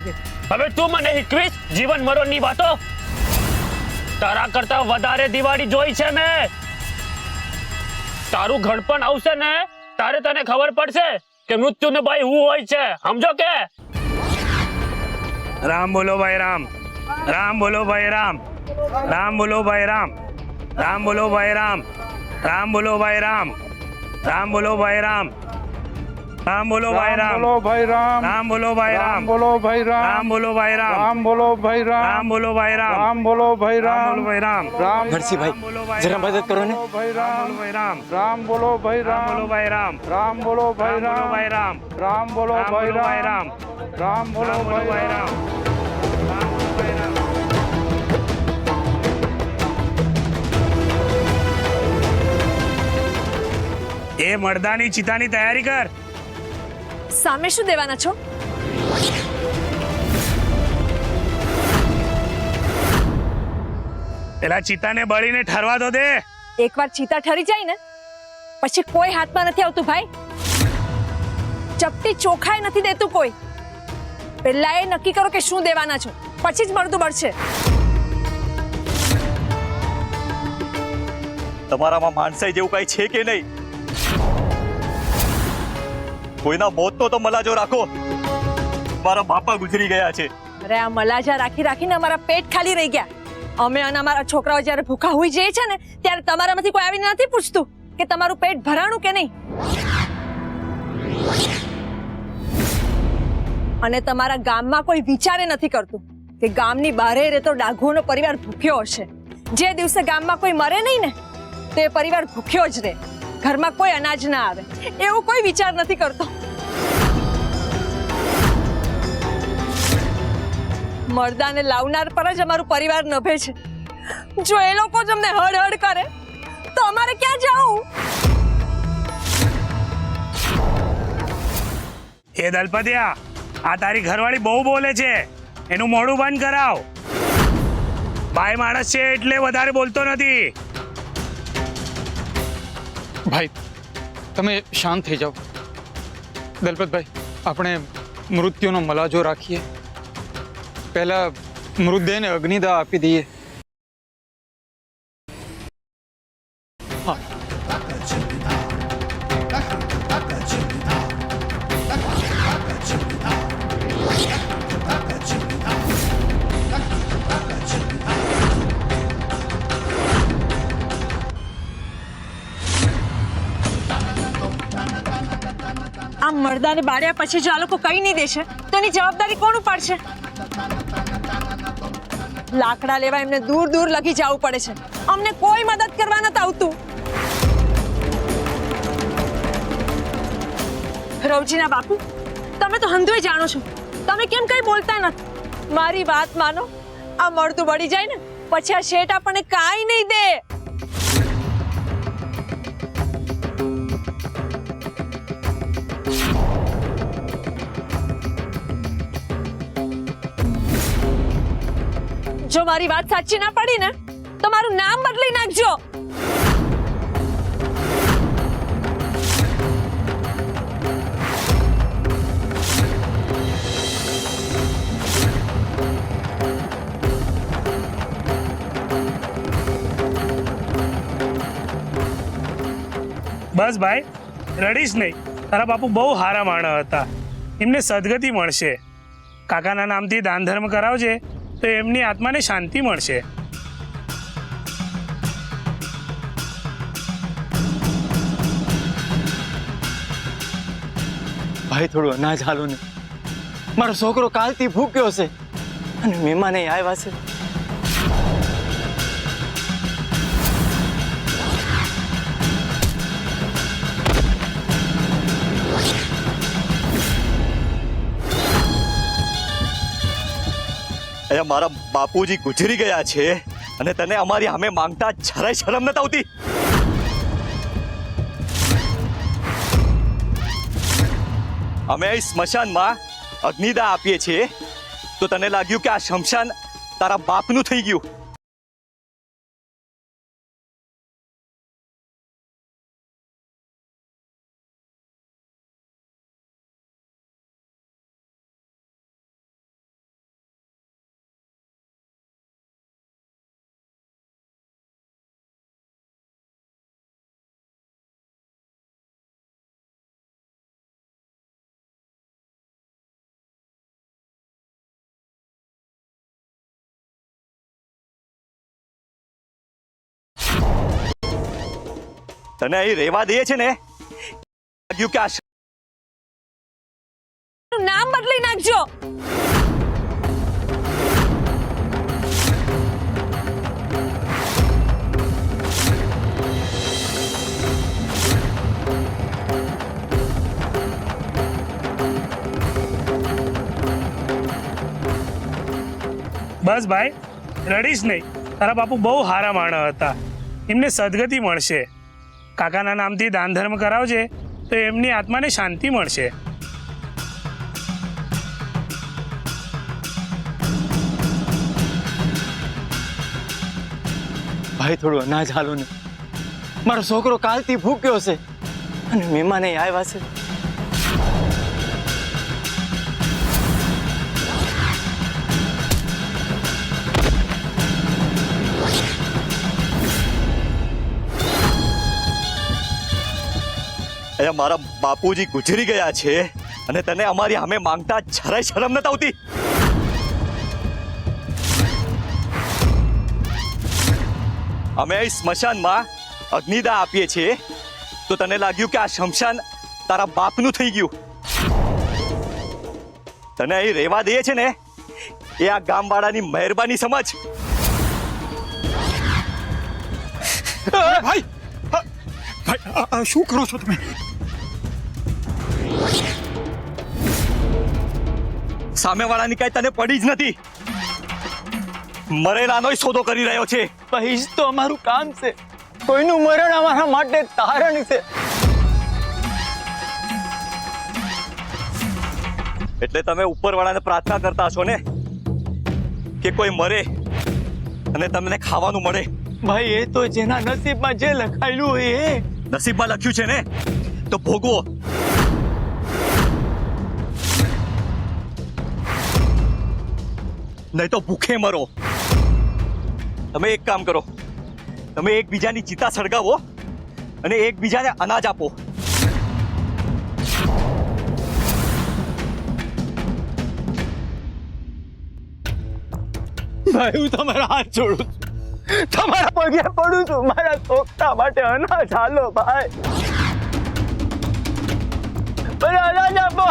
હવે તું મને શીખવીશ જીવન મરણની વાતો? તારા કરતા વધારે દિવાળી જોઈ છે મેં. તારું ઘડપણ આવશે ને તારે તને ખબર પડશે કે મૃત્યુ ને ભાઈ હું હોય છે, સમજો કે? રામ બોલો ભાઈ રામ, રામ બોલો ભાઈ રામ, રામ બોલો ભાઈ રામ, રામ બોલો ભાઈ રામ, રામ બોલો ભાઈ રામ, રામ બોલો ભાઈ રામ, રામ બોલો ભાઈ રામ, બોલો ભાઈ રામ, રામ બોલો ભાઈ રામ, બોલો ભાઈ રામ, રામ બોલો ભાઈ રામ, રામ બોલો ભાઈ રામ, રામ બોલો ભાઈ રામ, રામ બોલો ભાઈ રામ રામ, બોલો ભાઈ રામ, રામ નરસિંહભાઈ જરા મદદ કરો ને. ભાઈ રામ રામ, બોલો ભાઈ રામ, રામ બોલો ભાઈ રામ, રામ બોલો ભાઈ રામ, રામ બોલો ભાઈ રામ, રામ બોલો રામ બોલો ભાઈ ભાઈ રામ, રામ, રામ બોલો ભાઈ રામ, રામ બોલો ભાઈ રામ, રામ બોલો ભાઈ રામ. એ મરદાની ચિતાની તૈયારી કર. સામે શું દેવાના છો? પેલા ચિતાને બળીને ઠરવા દો દે. એકવાર ચીતા ઠરી જાય ને પછી કોઈ હાથમાં નથી આવતું ભાઈ. ચપટી ચોખાઈ નથી દેતું કોઈ. પહેલા એ નક્કી કરો કે શું દેવાના છો, પછી જ મળતું બળશે. તમારામાં માણસાઈ જેવું કઈ છે કે નહીં? કોઈના મોતનો તો મલાજો રાખો. મારા બાપા ગુજરી ગયા છે. અરે આ મલાજા રાખી રાખીને અમારા પેટ ખાલી રહી ગયા. અમે અને અમારા છોકરાઓ જ્યારે ભૂખા હોઈ જાય છે ને ત્યારે તમારામાંથી કોઈ આવીને નથી પૂછતું કે તમારું પેટ ભરાણું કે નહીં. અને તમારા ગામમાં કોઈ વિચારે નથી કરતું કે ગામની બહારે રહેતો ડાઘુનો પરિવાર ભૂખ્યો હશે. જે દિવસે ગામમાં કોઈ મરે નહીં ને તો એ પરિવાર ભૂખ્યો જ રહે, ઘરમાં કોઈ અનાજ ના આવે, એવું કોઈ વિચાર નથી કરતો. મરદાને લાવનાર પર જ અમારું પરિવાર નભે છે. જો એ લોકો જ અમને હડ હડ કરે તો અમારે ક્યાં જવું? એ દલપતિયા, આ તારી ઘરવાળી બહુ બોલે છે, એનું મોઢું બંધ કરાવ. ભાઈ માણસ છે એટલે વધારે બોલતો નથી. ભાઈ તમે શાંત થઈ જાઓ. દલપતભાઈ આપણે મૃત્યુનો મલાજો રાખીએ. પહેલા મૃતદેહને અગ્નિદાહ આપી દઈએ. આ મરદાને બાળ્યા પછી જો આ લોકો કઈ નહીં દેશે તો એની જવાબદારી કોણ ઉપાડશે? લાકડા લેવા એમને દૂર દૂર લગી જવું પડે છે. અમને કોઈ મદદ કરવા નથી આવતું. રવજીના બાપુ, તમે તો હંધુય જાણો છો, તમે કેમ કઈ બોલતા નથી? મારી વાત માનો, આ મળતું બળી જાય ને પછી આ શેઠ આપણને કાંઈ નહીં દે. જો મારી વાત સાચી ના પડી ને તો મારું નામ બદલી નાખજો. બસ ભાઈ, રડીશ નહીં. તારા બાપુ બહુ હારા માણસ હતા, એમને સદગતિ મળશે. કાકાના નામથી દાન ધર્મ કરાવજે તો એમની આત્માને શાંતિ મળશે. ભાઈ થોડું અનાજ હાલો ને. મારો છોકરો કાલથી ભૂખ્યો છે અને મહેમાન આવ્યા છે. અહીંયા મારા બાપુજી ગુજરી ગયા છે અને તને અમારી સામે માંગતા જરાય શરમ નથી આવતી? અમે અહીં સ્મશાનમાં અગ્નિદાહ આપીએ છીએ તો તને લાગ્યું કે આ શમશાન તારા બાપનું થઈ ગયું. તને અહીં રહેવા દે છે ને, લાગ્યું કે આ નામ બદલી નાખજો. બસ ભાઈ, રડીશ નહીં. તારા બાપુ બહુ હારા માણસ હતા, એમને સદગતિ મળશે. કાકાના નામથી દાન ધર્મ કરાવજે તો એમની આત્માને શાંતિ મળશે. ભાઈ થોડું અનાજ હાલો ને, મારો છોકરો કાલથી ભૂખ્યો છે અને મહેમાન આવ્યા છે. અહીંયા મારા બાપુજી ગુજરી ગયા છે અને તને અમારી સામે માંગતા જરાય શરમ નથી આવતી? અમે અહીં સ્મશાનમાં અગ્નિદાહ આપીએ છીએ તો તને લાગ્યું કે આ શમશાન તારા બાપનું થઈ ગયું. તને અહીં રહેવા દે છે ને, એ આ ગામવાળાની મહેરબાની સમજ. ભાઈ ભાઈ શું કરો છો તમે? સામેવાળાની કાંઈ તને પડી જ નથી. મરેલાનોય સોદો કરી રહ્યો છે. ભાઈ જ તો અમારું કામ છે, કોઈનું મરણ અમારા માટે તારણ છે. એટલે તમે ઉપરવાળાને પ્રાર્થના કરતા છો ને કે કોઈ મરે અને તમને ખાવાનું મળે. ભાઈ એ તો જેના નસીબમાં જે લખાયેલું હોય એ. નસીબમાં લખ્યું છે ને તો ભોગવો. નહીં તો ભૂખે મરો. તમે એક કામ કરો, તમે એકબીજાની ચિતા સળગાવો અને એકબીજાને અનાજ આપો. ભાઈ હું તમારા હાથ છોડું છું, તમારા પગે પડું છું, મારા છોકરા માટે અનાજ હાલો ભાઈ. મને અનાજ આપો.